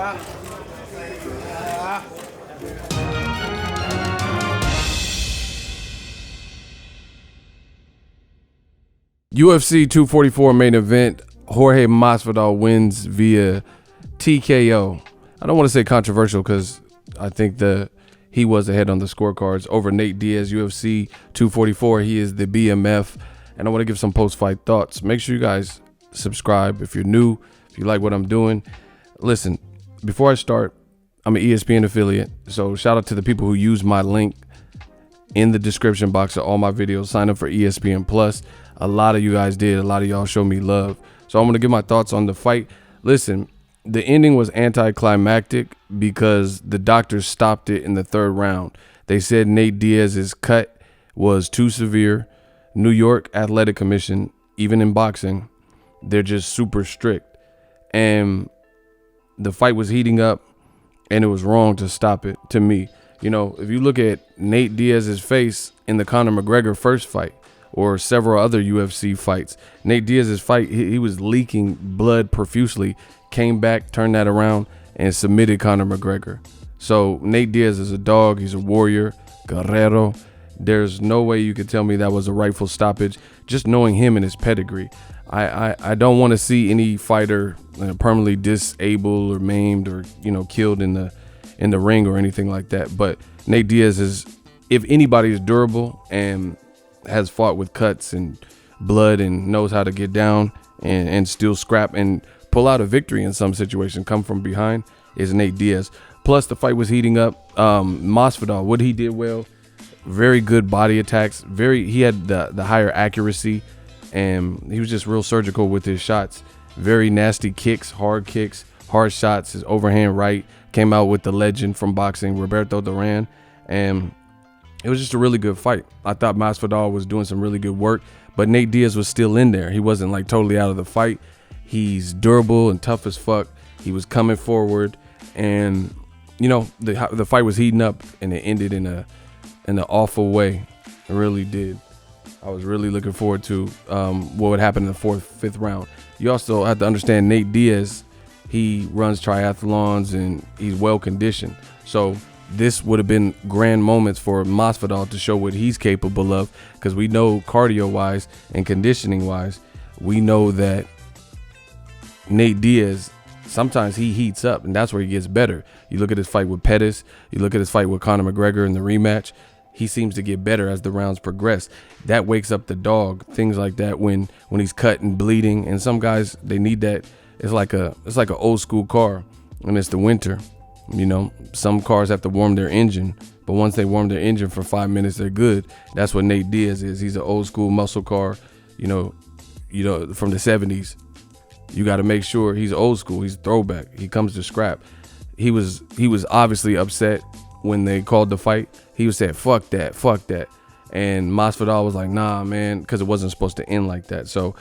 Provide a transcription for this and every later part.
UFC 244 main event. Jorge Masvidal wins via TKO. I don't want to say controversial because I think he was ahead on the scorecards over Nate Diaz. UFC 244. He is the BMF. And I want to give some post-fight thoughts. Make sure you guys subscribe if you're new, if you like what I'm doing. Listen, before I start, I'm an ESPN affiliate. So shout out to the people who use my link in the description box of all my videos. Sign up for ESPN Plus. A lot of you guys did. A lot of y'all show me love. So I'm going to give my thoughts on the fight. Listen, the ending was anticlimactic because the doctors stopped it in the third round. They said Nate Diaz's cut was too severe. New York Athletic Commission, even in boxing, they're just super strict. And the fight was heating up, and it was wrong to stop it, to me. You know, if you look at Nate Diaz's face in the Conor McGregor first fight, or several other UFC fights, Nate Diaz's fight, he was leaking blood profusely, came back, turned that around, and submitted Conor McGregor. So Nate Diaz is a dog. He's a warrior, guerrero. There's no way you could tell me that was a rightful stoppage, just knowing him and his pedigree. I don't want to see any fighter permanently disabled or maimed or, killed in the ring or anything like that. But Nate Diaz is, if anybody is durable and has fought with cuts and blood and knows how to get down and still scrap and pull out a victory in some situation, come from behind, is Nate Diaz. Plus, the fight was heating up. Masvidal, what he did well, very good body attacks. He had the higher accuracy, and he was just real surgical with his shots. Very nasty kicks, hard shots. His overhand right came out with the legend from boxing, Roberto Duran, and it was just a really good fight. I thought Masvidal was doing some really good work, but Nate Diaz was still in there. He wasn't like totally out of the fight. He's durable and tough as fuck. He was coming forward, and the fight was heating up, and it ended in an awful way. It really did. I was really looking forward to what would happen in the fourth, fifth round. You also have to understand Nate Diaz. He runs triathlons and he's well conditioned. So this would have been grand moments for Masvidal to show what he's capable of, because we know cardio-wise and conditioning-wise, we know that Nate Diaz, sometimes he heats up, and that's where he gets better. You look at his fight with Pettis, you look at his fight with Conor McGregor in the rematch, he seems to get better as the rounds progress. That wakes up the dog, things like that when he's cut and bleeding. And some guys, they need that. It's like an old school car, and it's the winter. Some cars have to warm their engine, but once they warm their engine for 5 minutes, they're good. That's what Nate Diaz is. He's an old school muscle car, from the 70s. You got to make sure he's old school. He's a throwback. He comes to scrap. He was obviously upset when they called the fight. He was saying, fuck that. And Masvidal was like, nah, man, because it wasn't supposed to end like that. So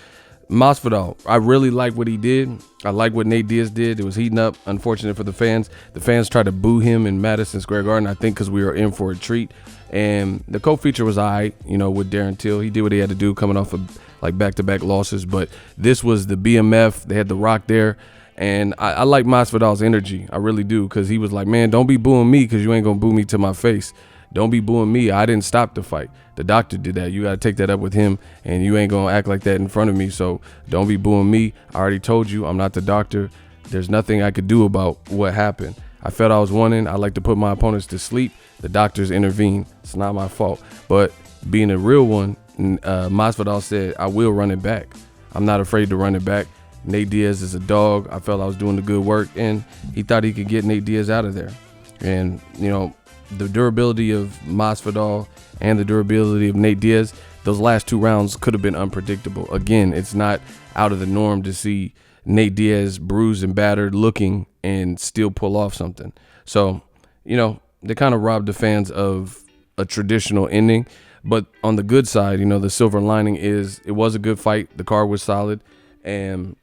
Masvidal, I really like what he did. I like what Nate Diaz did. It was heating up. Unfortunate for the fans. The fans tried to boo him in Madison Square Garden, I think because we were in for a treat. And the co-feature was all right, with Darren Till. He did what he had to do coming off of like back-to-back losses. But this was the BMF. They had The Rock there. And I like Masvidal's energy. I really do, because he was like, man, don't be booing me because you ain't going to boo me to my face. Don't be booing me. I didn't stop the fight. The doctor did that. You got to take that up with him, and you ain't going to act like that in front of me. So don't be booing me. I already told you I'm not the doctor. There's nothing I could do about what happened. I felt I was winning. I like to put my opponents to sleep. The doctors intervened. It's not my fault. But being a real one, Masvidal said, I will run it back. I'm not afraid to run it back. Nate Diaz is a dog. I felt I was doing the good work, and he thought he could get Nate Diaz out of there. And, the durability of Masvidal and the durability of Nate Diaz, those last two rounds could have been unpredictable. Again, it's not out of the norm to see Nate Diaz bruised and battered looking and still pull off something. So, they kind of robbed the fans of a traditional ending. But on the good side, the silver lining is it was a good fight. The card was solid, and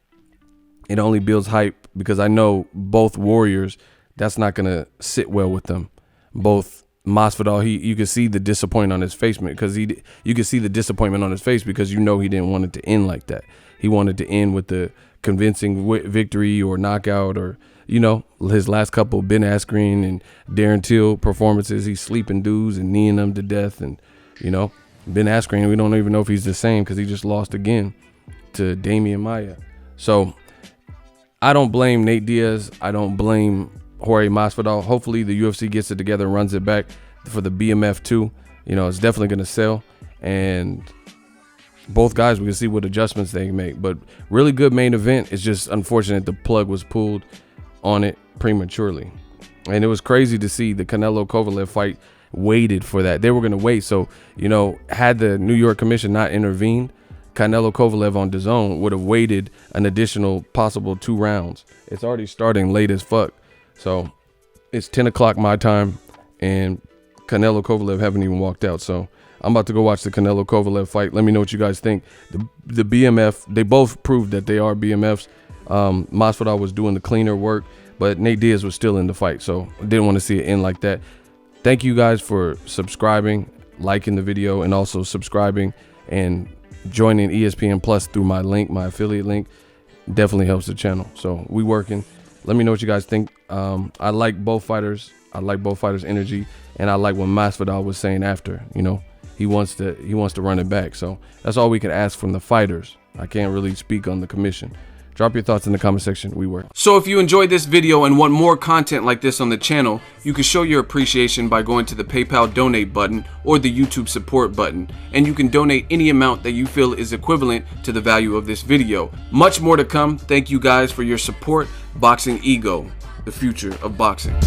it only builds hype because I know both warriors, that's not going to sit well with them. Both Masvidal, you could see the disappointment on his face because you could see the disappointment on his face because he didn't want it to end like that. He wanted to end with the convincing victory or knockout or you know, his last couple Ben Askren and Darren Till performances, he's sleeping dudes and kneeing them to death. And, you know, Ben Askren, we don't even know if he's the same because he just lost again to Damian Maia. So I don't blame Nate Diaz. I don't blame Jorge Masvidal. Hopefully the UFC gets it together and runs it back for the BMF too. You know, it's definitely going to sell. And both guys, we can see what adjustments they can make. But really good main event. It's just unfortunate the plug was pulled on it prematurely. And it was crazy to see the Canelo Kovalev fight waited for that. They were going to wait. So, you know, had the New York Commission not intervened, Canelo Kovalev on DAZN would have waited an additional possible 2 rounds. It's already starting late as fuck. So it's 10 o'clock my time, and Canelo Kovalev haven't even walked out. So I'm about to go watch the Canelo Kovalev fight. Let me know what you guys think. The BMF, they both proved that they are BMFs. Masvidal was doing the cleaner work, but Nate Diaz was still in the fight. So I didn't want to see it end like that. Thank you guys for subscribing, liking the video, and also subscribing and joining ESPN Plus through my link, my affiliate link. Definitely helps the channel. So we working. Let me know what you guys think. I like both fighters. I like both fighters' energy, and I like what Masvidal was saying after. You know, he wants to run it back. So that's all we can ask from the fighters. I can't really speak on the commission. Drop your thoughts in the comment section. We work. So if you enjoyed this video and want more content like this on the channel, you can show your appreciation by going to the PayPal donate button or the YouTube support button, and you can donate any amount that you feel is equivalent to the value of this video. Much more to come. Thank you guys for your support. Boxing Ego, the future of boxing.